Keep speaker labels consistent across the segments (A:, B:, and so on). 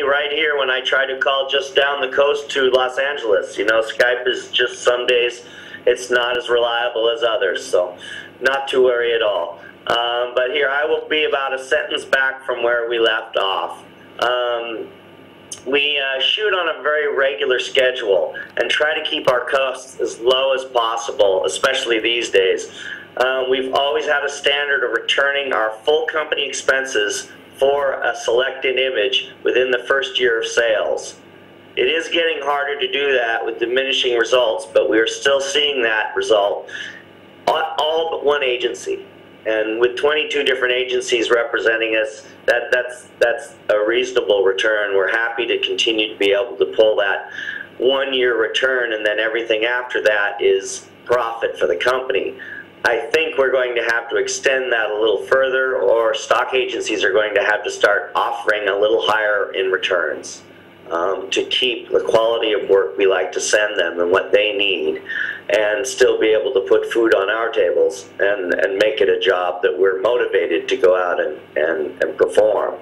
A: right here when I try to call just down the coast to Los Angeles. You know, Skype is just some days it's not as reliable as others, so not to worry at all. But here I will be about a sentence back from where we left off. We shoot on a very regular schedule and try to keep our costs as low as possible, especially these days. We've always had a standard of returning our full company expenses for a selected image within the first year of sales. It is getting harder to do that with diminishing results, but we are still seeing that result all but one agency. And with 22 different agencies representing us, that's a reasonable return. We're happy to continue to be able to pull that 1 year return, and then everything after that is profit for the company. I think we're going to have to extend that a little further, or stock agencies are going to have to start offering a little higher in returns to keep the quality of work we like to send them and what they need, and still be able to put food on our tables and make it a job that we're motivated to go out and perform.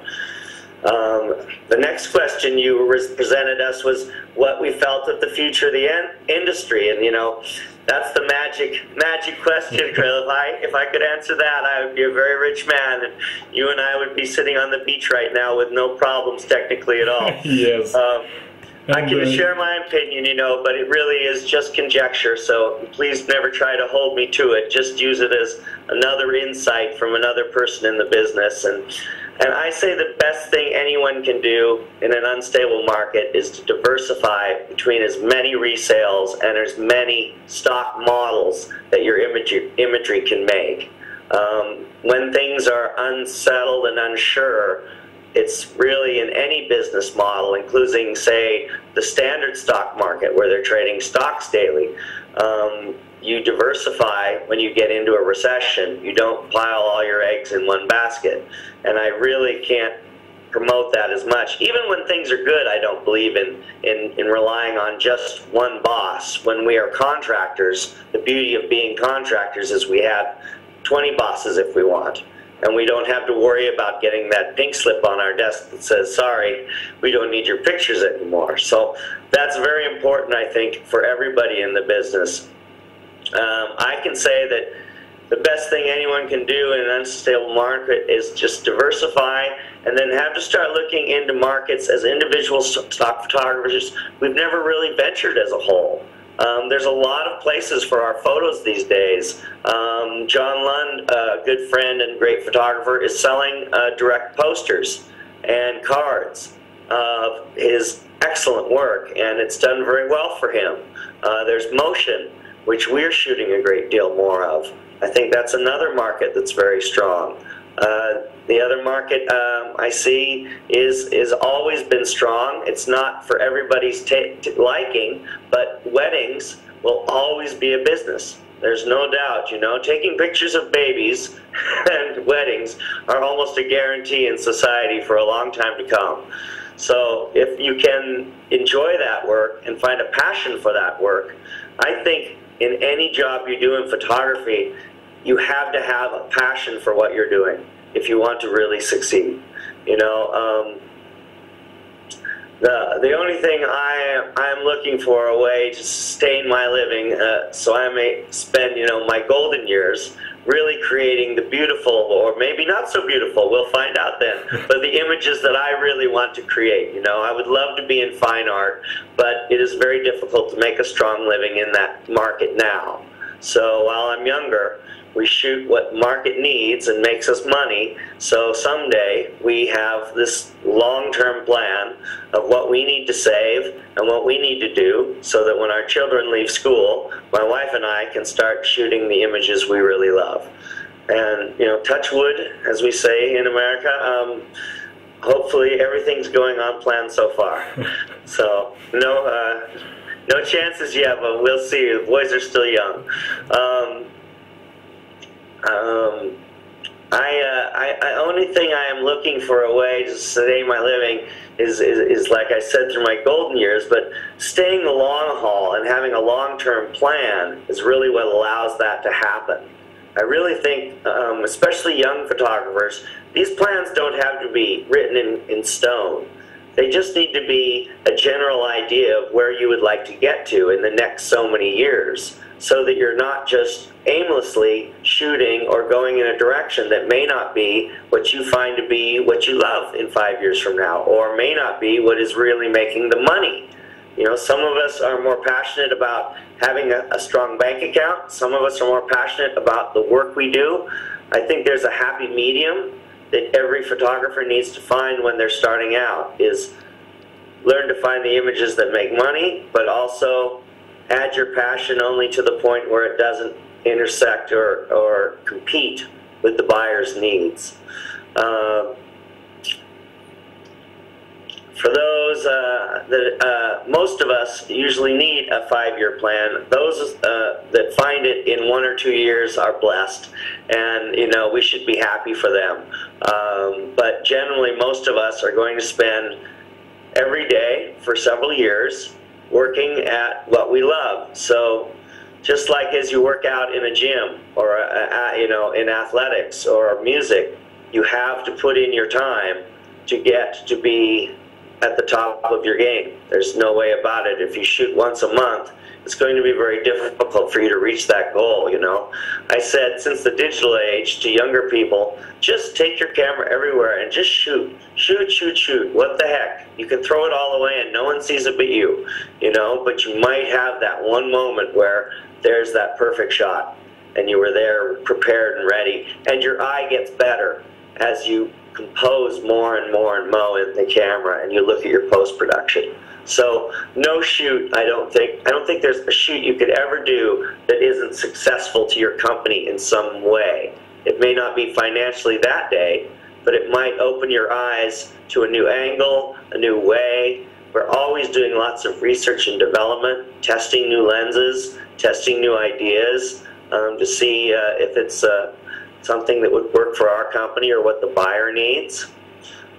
A: The next question you presented us was what we felt of the future of the industry, and you know, that's the magic question, Krill. If I could answer that, I would be a very rich man, and you and I would be sitting on the beach right now with no problems technically at all.
B: Yes.
A: I can share my opinion, you know, but it really is just conjecture, so please never try to hold me to it. Just use it as another insight from another person in the business. And I say the best thing anyone can do in an unstable market is to diversify between as many resales and as many stock models that your imagery can make. When things are unsettled and unsure, it's really in any business model, including, say, the standard stock market where they're trading stocks daily. You diversify when you get into a recession. You don't pile all your eggs in one basket. And I really can't promote that as much. Even when things are good, I don't believe in relying on just one boss. When we are contractors, the beauty of being contractors is we have 20 bosses if we want. And we don't have to worry about getting that pink slip on our desk that says, sorry, we don't need your pictures anymore. So that's very important, I think, for everybody in the business. I can say that the best thing anyone can do in an unstable market is just diversify, and then have to start looking into markets as individual stock photographers. We've never really ventured as a whole. There's a lot of places for our photos these days. John Lund, a good friend and great photographer, is selling direct posters and cards of his excellent work, and it's done very well for him. There's motion, which we're shooting a great deal more of. I think that's another market that's very strong. The other market I see is always been strong. It's not for everybody's liking, but weddings will always be a business. There's no doubt, you know. Taking pictures of babies and weddings are almost a guarantee in society for a long time to come. So if you can enjoy that work and find a passion for that work, I think in any job you do in photography, you have to have a passion for what you're doing if you want to really succeed. You know, the only thing I'm looking for a way to sustain my living, so I may spend, you know, my golden years really creating the beautiful, or maybe not so beautiful, we'll find out then, but the images that I really want to create. You know, I would love to be in fine art, but it is very difficult to make a strong living in that market now. So while I'm younger, we shoot what market needs and makes us money, so someday we have this long-term plan of what we need to save and what we need to do so that when our children leave school, my wife and I can start shooting the images we really love. And, you know, touch wood, as we say in America, hopefully everything's going on plan so far. So no chances yet, but we'll see. The boys are still young. Only thing I am looking for a way to sustain my living is like I said, through my golden years, but staying the long haul and having a long-term plan is really what allows that to happen. I really think, especially young photographers, these plans don't have to be written in stone. They just need to be a general idea of where you would like to get to in the next so many years, so that you're not just aimlessly shooting or going in a direction that may not be what you find to be what you love in 5 years from now, or may not be what is really making the money. You know, some of us are more passionate about having a strong bank account. Some of us are more passionate about the work we do. I think there's a happy medium that every photographer needs to find when they're starting out, is learn to find the images that make money, but also add your passion only to the point where it doesn't intersect or compete with the buyer's needs. For those most of us usually need a 5-year plan. Those that find it in 1 or 2 years are blessed, and you know, we should be happy for them. But generally, most of us are going to spend every day for several years working at what we love. So just like as you work out in a gym, or you know, in athletics or music, you have to put in your time to get to be at the top of your game. There's no way about it. If you shoot once a month, it's going to be very difficult for you to reach that goal, you know. I said, since the digital age, to younger people, just take your camera everywhere and just shoot. Shoot, shoot, shoot. What the heck? You can throw it all away and no one sees it but you know, but you might have that one moment where there's that perfect shot and you were there prepared and ready, and your eye gets better as you compose more and more and more in the camera and you look at your post-production. So no shoot, I don't think there's a shoot you could ever do that isn't successful to your company in some way. It may not be financially that day, but it might open your eyes to a new angle, a new way. We're always doing lots of research and development, testing new lenses, testing new ideas to see if it's something that would work for our company or what the buyer needs.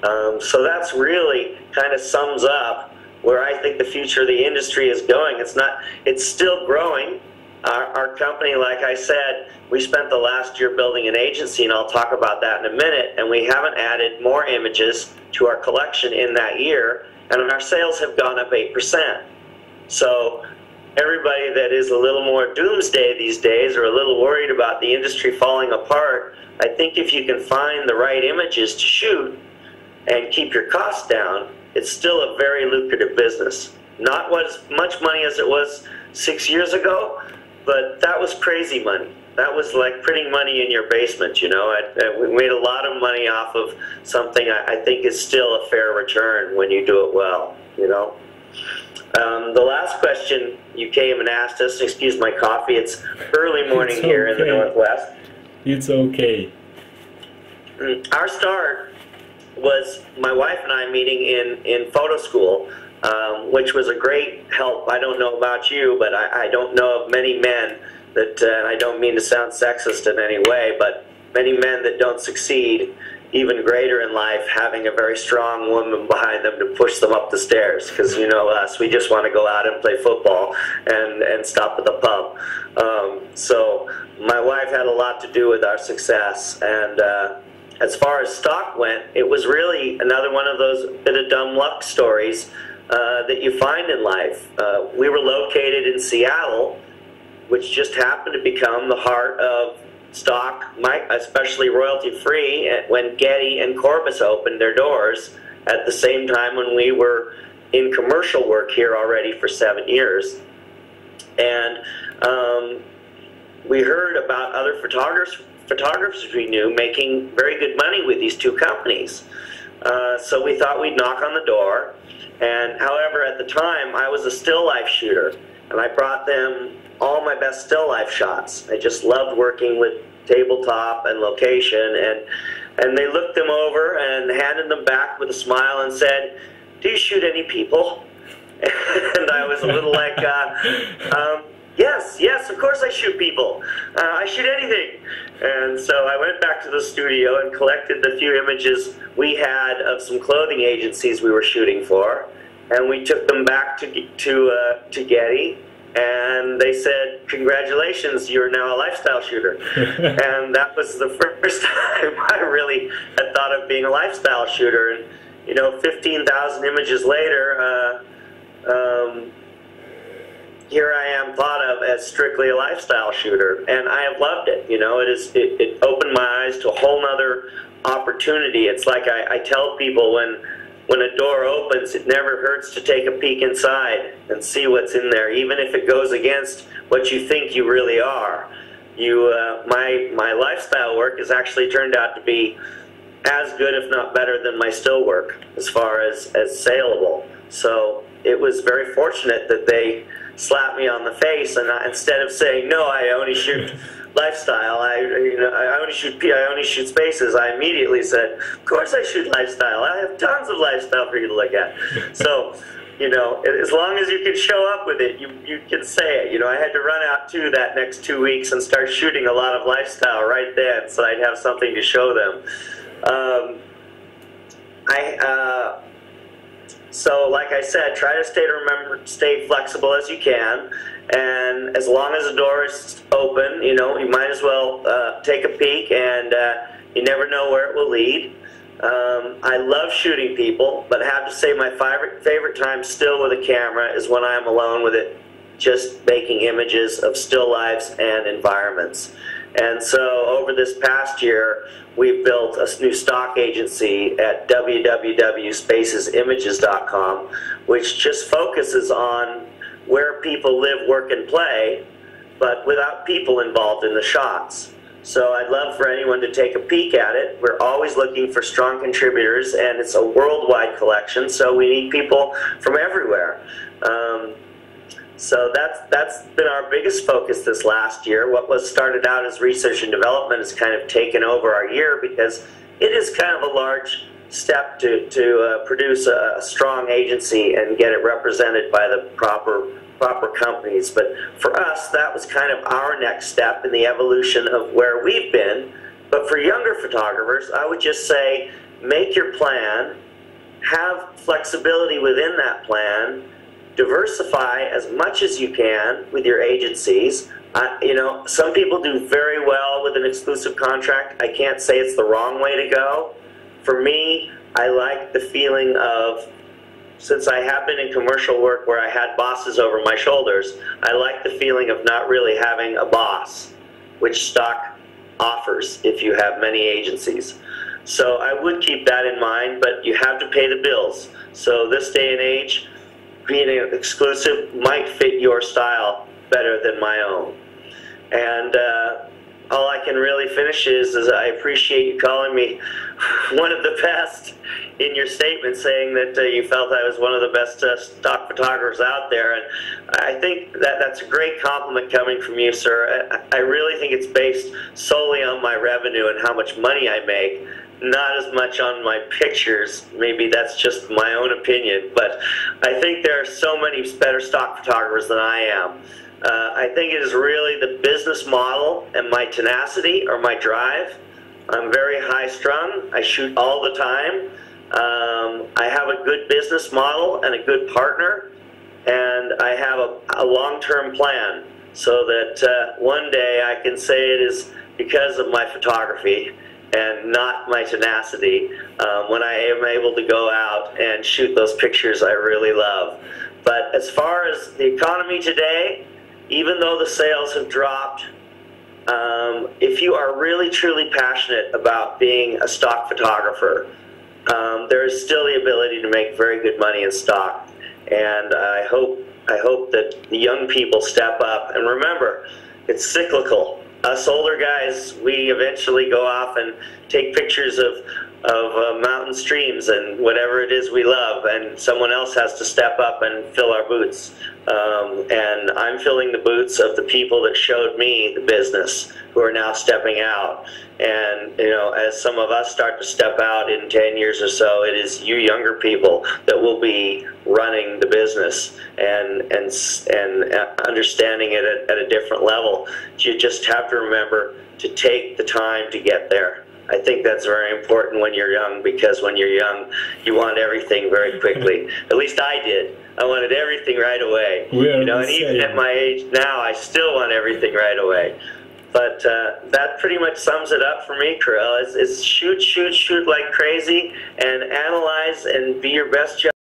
A: So that's really kind of sums up where I think the future of the industry is going. It's still growing. Our company, like I said, we spent the last year building an agency, and I'll talk about that in a minute, and we haven't added more images to our collection in that year, and our sales have gone up 8%. So everybody that is a little more doomsday these days, or a little worried about the industry falling apart, I think if you can find the right images to shoot and keep your costs down, it's still a very lucrative business. Not as much money as it was 6 years ago, but that was crazy money. That was like printing money in your basement, you know. We made a lot of money off of something I think is still a fair return when you do it well, you know. The last question you came and asked us, excuse my coffee, it's early morning here in the Northwest.
B: It's okay.
A: Our start was my wife and I meeting in photo school, which was a great help. I don't know about you, but I don't know of many men that, and I don't mean to sound sexist in any way, but many men that don't succeed even greater in life having a very strong woman behind them to push them up the stairs, because you know us, we just want to go out and play football and stop at the pub. So my wife had a lot to do with our success, and as far as stock went, it was really another one of those bit of dumb luck stories that you find in life. We were located in Seattle, which just happened to become the heart of stock, especially royalty-free, when Getty and Corbis opened their doors at the same time when we were in commercial work here already for 7 years. And we heard about other photographers we knew making very good money with these two companies. So we thought we'd knock on the door. And however, at the time, I was a still life shooter, and I brought them all my best still life shots. I just loved working with tabletop and location, and they looked them over and handed them back with a smile and said, "Do you shoot any people?" And I was a little like, yes, of course I shoot people. I shoot anything. And so I went back to the studio and collected the few images we had of some clothing agencies we were shooting for, and we took them back to Getty. And they said, "Congratulations, you're now a lifestyle shooter." And that was the first time I really had thought of being a lifestyle shooter. And you know, 15,000 images later, here I am thought of as strictly a lifestyle shooter, and I have loved it. You know, it opened my eyes to a whole nother opportunity. It's like I tell people, when a door opens, it never hurts to take a peek inside and see what's in there, even if it goes against what you think you really are. My lifestyle work has actually turned out to be as good, if not better, than my still work as far as saleable. So it was very fortunate that they slapped me on the face, and instead of saying, no, I only shoot lifestyle, I only shoot spaces, I immediately said, of course I shoot lifestyle. I have tons of lifestyle for you to look at. So, you know, as long as you can show up with it, you can say it. You know, I had to run out too that next 2 weeks and start shooting a lot of lifestyle right then, so I'd have something to show them. So like I said, try to stay flexible as you can, and as long as the door is open, you know, you might as well take a peek, and you never know where it will lead. I love shooting people, but I have to say my favorite time still with a camera is when I'm alone with it, just making images of still lives and environments. And so over this past year, we've built a new stock agency at www.spacesimages.com, which just focuses on where people live, work, and play, but without people involved in the shots. So I'd love for anyone to take a peek at it. We're always looking for strong contributors, and it's a worldwide collection, so we need people from everywhere. So that's been our biggest focus this last year. What was started out as research and development has kind of taken over our year, because it is kind of a large step to produce a strong agency and get it represented by the proper companies. But for us, that was kind of our next step in the evolution of where we've been. But for younger photographers, I would just say, make your plan, have flexibility within that plan, diversify as much as you can with your agencies. You know, some people do very well with an exclusive contract. I can't say it's the wrong way to go. For me, I like the feeling of, since I have been in commercial work where I had bosses over my shoulders, I like the feeling of not really having a boss, which stock offers if you have many agencies. So I would keep that in mind, but you have to pay the bills. So this day and age, being an exclusive might fit your style better than my own. And all I can really finish is I appreciate you calling me one of the best in your statement, saying that you felt I was one of the best stock photographers out there. And I think that's a great compliment coming from you, sir. I really think it's based solely on my revenue and how much money I make, not as much on my pictures. Maybe that's just my own opinion, but I think there are so many better stock photographers than I am. I think it is really the business model and my tenacity or my drive. I'm very high strung. I shoot all the time. I have a good business model and a good partner, and I have a long-term plan so that one day I can say it is because of my photography and not my tenacity when I am able to go out and shoot those pictures I really love. But as far as the economy today, even though the sales have dropped, if you are really truly passionate about being a stock photographer, there is still the ability to make very good money in stock. And I hope that the young people step up. And remember, it's cyclical. Us older guys, we eventually go off and take pictures of mountain streams and whatever it is we love, and someone else has to step up and fill our boots. And I'm filling the boots of the people that showed me the business, who are now stepping out. And you know, as some of us start to step out in 10 years or so, it is you younger people that will be running the business and understanding it at a different level. You just have to remember to take the time to get there. I think that's very important when you're young, because when you're young, you want everything very quickly. At least I did. I wanted everything right away. You know, and even at my age now, I still want everything right away. But that pretty much sums it up for me, Karel. Is shoot like crazy and analyze and be your best judge.